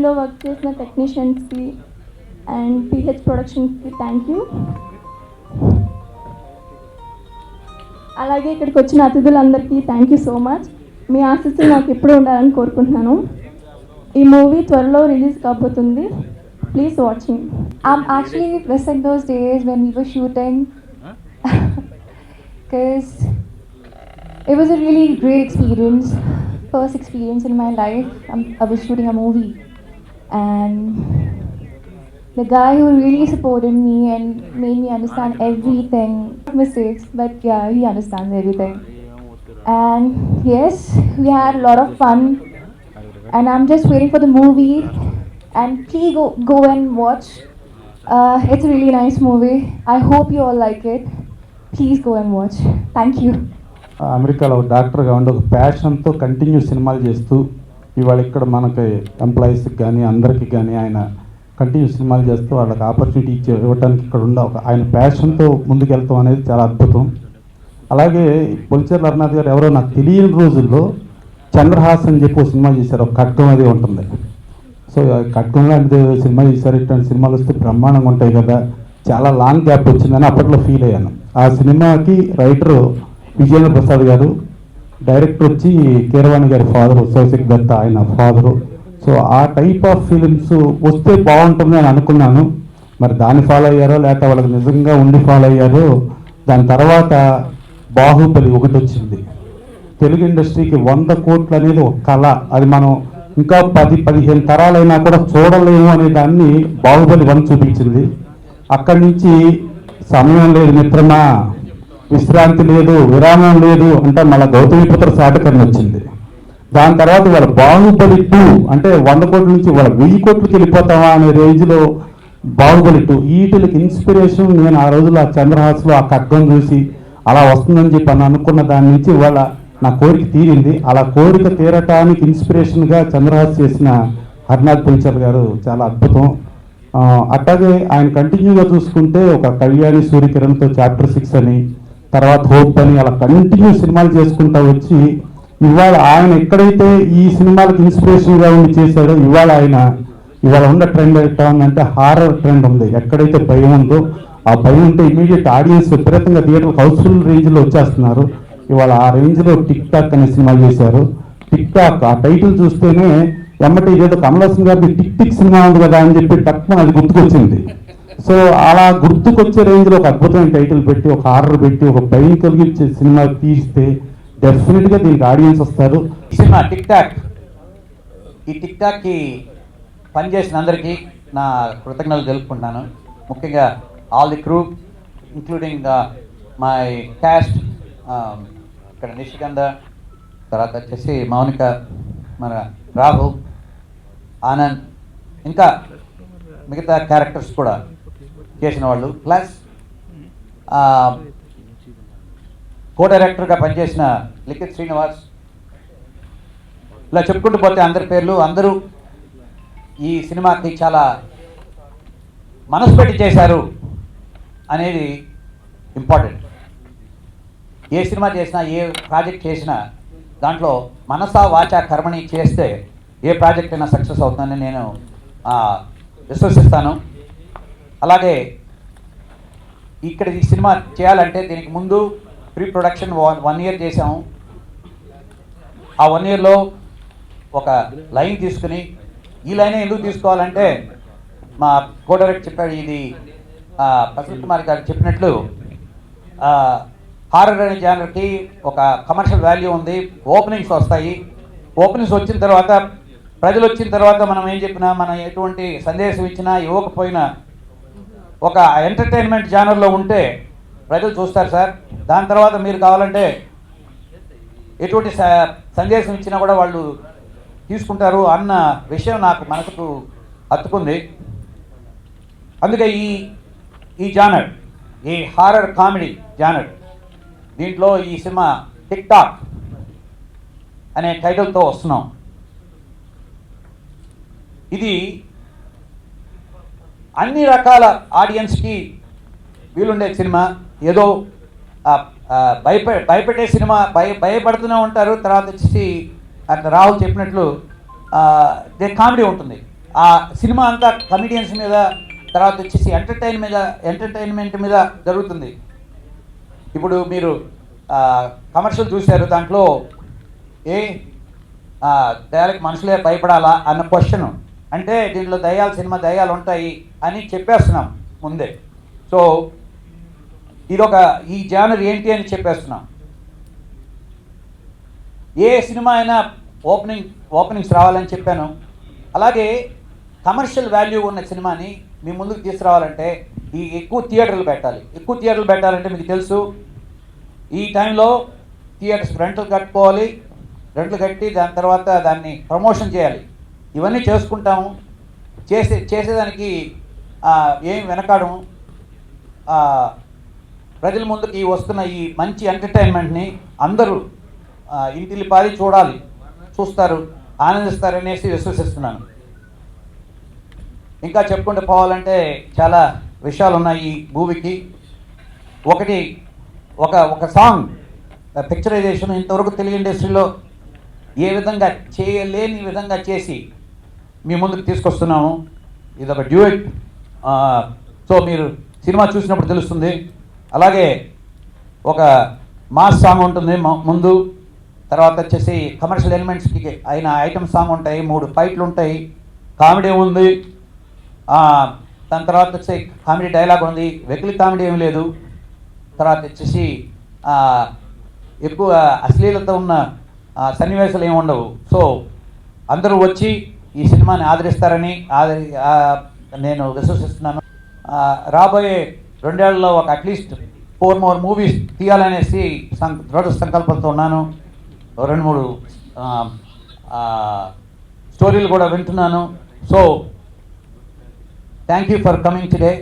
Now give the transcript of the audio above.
మూవీలో వర్క్ చేసిన టెక్నీషియన్స్కి and pH ప్రొడక్షన్స్కి thank you. అలాగే ఇక్కడికి వచ్చిన అతిథులందరికీ థ్యాంక్ యూ సో మచ్. మీ ఆశీస్సులు నాకు ఎప్పుడూ ఉండాలని కోరుకుంటున్నాను. ఈ మూవీ త్వరలో రిలీజ్ కాబోతుంది. Please watching. I'm actually missing those days when we were shooting because it was a really great experience, first experience in my life. I was shooting a movie and the guy who really supported me and made me understand everything, mistakes, but yeah, he understands everything. And yes, we had a lot of fun and I'm just waiting for the movie and please go and watch. It's a really nice movie. I hope you all like it. Please go and watch. Thank you. అమెరికాలో ఒక డాక్టర్గా ఉండి ఒక ప్యాషన్తో continue సినిమాలు చేస్తూ ఇవాళ ఇక్కడ మనకి ఎంప్లాయీస్కి కానీ అందరికీ కానీ ఆయన కంటిన్యూ సినిమాలు చేస్తూ వాళ్ళకి ఆపర్చునిటీ ఇవ్వడానికి ఇక్కడ ఉన్న ఒక ఆయన ప్యాషన్తో ముందుకెళ్తాం అనేది చాలా అద్భుతం. అలాగే పొలిచేర్ల అరుణాథ్ గారు ఎవరో నాకు తెలియని రోజుల్లో చంద్రహాస్ అని చెప్పి ఒక సినిమా చేశారు. ఒక ఖడ్గం అది ఉంటుంది. సో ఖడ్గం లాంటిది సినిమా చేశారు. ఇట్లాంటి సినిమాలు వస్తే బ్రహ్మాండంగా ఉంటాయి కదా, చాలా లాంగ్ గ్యాప్ వచ్చిందని అప్పట్లో ఫీల్ అయ్యాను. ఆ సినిమాకి రైటరు విజయేంద్ర ప్రసాద్ గారు, డైరెక్టర్ వచ్చి కీరవాణి గారి ఫాదరు సౌశిక్ దత్త ఆయన ఫాదరు. సో ఆ టైప్ ఆఫ్ ఫిలిమ్స్ వస్తే బాగుంటుంది అని అనుకున్నాను. మరి దాన్ని ఫాలో అయ్యారో లేకపోతే వాళ్ళకి నిజంగా ఉండి ఫాలో అయ్యారో. దాని తర్వాత బాహుబలి ఒకటి వచ్చింది. తెలుగు ఇండస్ట్రీకి 100 కోట్లు అనేది ఒక కళ. అది మనం ఇంకా 10-15 తరాలైనా కూడా చూడలేము అనే దాన్ని బాహుబలి 1 చూపించింది. అక్కడి నుంచి సమయం లేదు మిత్రమా, విశ్రాంతి లేదు, విరామం లేదు అంటే మళ్ళీ గౌతమిపుత్ర శాతకర్ణి వచ్చింది. దాని తర్వాత వాళ్ళ బాహుబలి 2 అంటే 100 కోట్ల నుంచి వాళ్ళ 1000 కోట్లకి వెళ్ళిపోతావా అనే రేంజ్లో బాహుబలి 2. వీటికి ఇన్స్పిరేషన్ నేను ఆ రోజుల్లో ఆ చంద్రహాస్లో ఆ ఖడ్గం చూసి అలా వస్తుందని చెప్పి అని అనుకున్న దాని నుంచి వాళ్ళ నా కోరిక తీరింది. అలా కోరిక తీరటానికి ఇన్స్పిరేషన్గా చంద్రహాస్ చేసిన హరినాథ్ పులిచర్ గారు చాలా అద్భుతం. అట్లాగే ఆయన కంటిన్యూగా చూసుకుంటే ఒక కళ్యాణి సూర్యకిరణ్తో చాప్టర్ 6 అని, తర్వాత హోప్ అని అలా కంటిన్యూ సినిమాలు చేసుకుంటూ వచ్చి ఇవాళ ఆయన ఎక్కడైతే ఈ సినిమాలకు ఇన్స్పిరేషన్గా ఉండి చేశాడో ఇవాళ ఉన్న ట్రెండ్ ఎట్లా ఉందంటే హారర్ ట్రెండ్ ఉంది. ఎక్కడైతే భయం ఉందో ఆ భయం ఉంటే ఇమీడియట్ ఆడియన్స్ విపరీతంగా థియేటర్ హౌస్ఫుల్ రేంజ్లో వచ్చేస్తున్నారు. ఇవాళ ఆ రేంజ్లో టిక్ టాక్ అనే సినిమా చేశారు. టిక్ టాక్ ఆ టైటిల్ చూస్తేనే ఎమ్మటి ఏదో కమలాసన్ గారి టిక్ టిక్ సినిమా ఉంది కదా అని చెప్పి టక్కున అది గుర్తుకొచ్చింది. సో అలా గుర్తుకొచ్చే రేంజ్లో ఒక అద్భుతమైన టైటిల్ పెట్టి ఒక ఆర్డర్ పెట్టి ఒక భయం కలిగించే సినిమా తీస్తే డెఫినెట్గా దీనికి ఆడియన్స్ వస్తారు. ఈ సినిమా టిక్ టాక్, ఈ టిక్ టాక్కి పనిచేసిన అందరికీ నా కృతజ్ఞతలు తెలుపుకుంటున్నాను. ముఖ్యంగా all the crew including my caste, ఇక్కడ నిషికంద, తర్వాత వచ్చేసి మౌనిక, మన రాహుల్, ఆనంద్, ఇంకా మిగతా క్యారెక్టర్స్ కూడా చేసిన వాళ్ళు, ప్లస్ కో డైరెక్టర్గా పనిచేసిన లిఖిత్ శ్రీనివాస్, ఇలా చెప్పుకుంటూ పోతే అందరి పేర్లు. అందరూ ఈ సినిమాకి చాలా మనసు పెట్టి చేశారు అనేది ఇంపార్టెంట్. ఏ సినిమా చేసినా ఏ ప్రాజెక్ట్ చేసినా దాంట్లో మనసా వాచా కర్మని చేస్తే ఏ ప్రాజెక్ట్ అయినా సక్సెస్ అవుతుందని నేను విశ్వసిస్తాను. అలాగే ఇక్కడ ఈ సినిమా చేయాలంటే దీనికి ముందు ప్రీ ప్రొడక్షన్ 1 year చేసాము. ఆ 1 yearలో ఒక లైన్ తీసుకుని ఈ లైన్ ఎందుకు తీసుకోవాలంటే మా కో డైరెక్టర్ చెప్పాడు, ఇది ప్రసన్న కుమార్ గారు చెప్పినట్లు హారర్ అనే జానర్కి ఒక కమర్షియల్ వాల్యూ ఉంది. ఓపెనింగ్స్ వస్తాయి. ఓపెనింగ్స్ వచ్చిన తర్వాత ప్రజలు వచ్చిన తర్వాత మనం ఏం చెప్పినా, మనం ఎటువంటి సందేశం ఇచ్చినా ఇవ్వకపోయినా ఒక ఎంటర్టైన్మెంట్ జానర్లో ఉంటే ప్రజలు చూస్తారు సార్. దాని తర్వాత మీరు కావాలంటే ఎటువంటి సందేశం ఇచ్చినా కూడా వాళ్ళు తీసుకుంటారు అన్న విషయం నాకు మనసుకు హత్తుకుంది. అందుకే ఈ జానర్, ఈ హారర్ కామెడీ జానర్, దీంట్లో ఈ సినిమా టిక్ టాక్ అనే టైటిల్తో వస్తున్నాం. ఇది అన్ని రకాల ఆడియన్స్కి వీలుండే సినిమా. ఏదో భయపెట్టే సినిమా, భయపడుతూనే ఉంటారు. తర్వాత వచ్చేసి రాహుల్ చెప్పినట్లు కామెడీ ఉంటుంది. ఆ సినిమా అంతా కమిడియన్స్ మీద, తర్వాత వచ్చేసి ఎంటర్టైన్మెంట్ మీద జరుగుతుంది. ఇప్పుడు మీరు కమర్షియల్ చూశారు, దాంట్లో దయాలకి మనుషులే భయపడాలా అన్న క్వశ్చన్, అంటే దీంట్లో దయ్యాలు ఉంటాయి అని చెప్పేస్తున్నాం ముందే. సో ఈ జానర్ ఏంటి అని చెప్పేస్తున్నాం. ఏ సినిమా అయినా ఓపెనింగ్స్ రావాలని చెప్పాను. అలాగే కమర్షియల్ వాల్యూ ఉన్న సినిమాని మీ ముందుకు తీసుకురావాలంటే ఎక్కువ థియేటర్లు పెట్టాలంటే మీకు తెలుసు, ఈ టైంలో థియేటర్స్ రెంట్లు కట్టి దాని తర్వాత దాన్ని ప్రమోషన్ చేయాలి. ఇవన్నీ చేసుకుంటాము. చేసేదానికి ఏం వెనకాడము. ప్రజల ముందుకి వస్తున్న ఈ మంచి ఎంటర్టైన్మెంట్ని అందరూ ఇంటిల్లిపాది చూస్తారు, ఆనందిస్తారనేసి విశ్వసిస్తున్నాను. ఇంకా చెప్పుకుంటూ పోవాలంటే చాలా విషయాలు ఉన్నాయి ఈ మూవీకి. ఒక సాంగ్ పిక్చరైజేషన్ ఇంతవరకు తెలుగు ఇండస్ట్రీలో ఏ విధంగా చేయలేని విధంగా చేసి మీ ముందుకు తీసుకొస్తున్నాము. ఇది ఒక డ్యూయట్. సో మీరు సినిమా చూసినప్పుడు తెలుస్తుంది. అలాగే ఒక మాస్ సాంగ్ ఉంటుంది ముందు, తర్వాత వచ్చేసి కమర్షియల్ ఎలిమెంట్స్కి అయిన ఐటమ్ సాంగ్ ఉంటాయి, 3 ఫైట్లు ఉంటాయి, కామెడీ ఉంది, దాని తర్వాత వచ్చి కామెడీ డైలాగ్ ఉంది. వెకిలి కామెడీ ఏమి లేదు. తర్వాత వచ్చేసి ఎక్కువ అశ్లీలత ఉన్న సన్నివేశాలు ఏమి ఉండవు. సో అందరూ వచ్చి ఈ సినిమాని ఆదరిస్తారని నేను విశ్వసిస్తున్నాను. రాబోయే 2 ఏళ్లలో అట్లీస్ట్ 4 more మూవీస్ తీయాలనేసి దృఢ సంకల్పంతో ఉన్నాను. 2-3 స్టోరీలు కూడా వింటున్నాను. So thank you for coming today.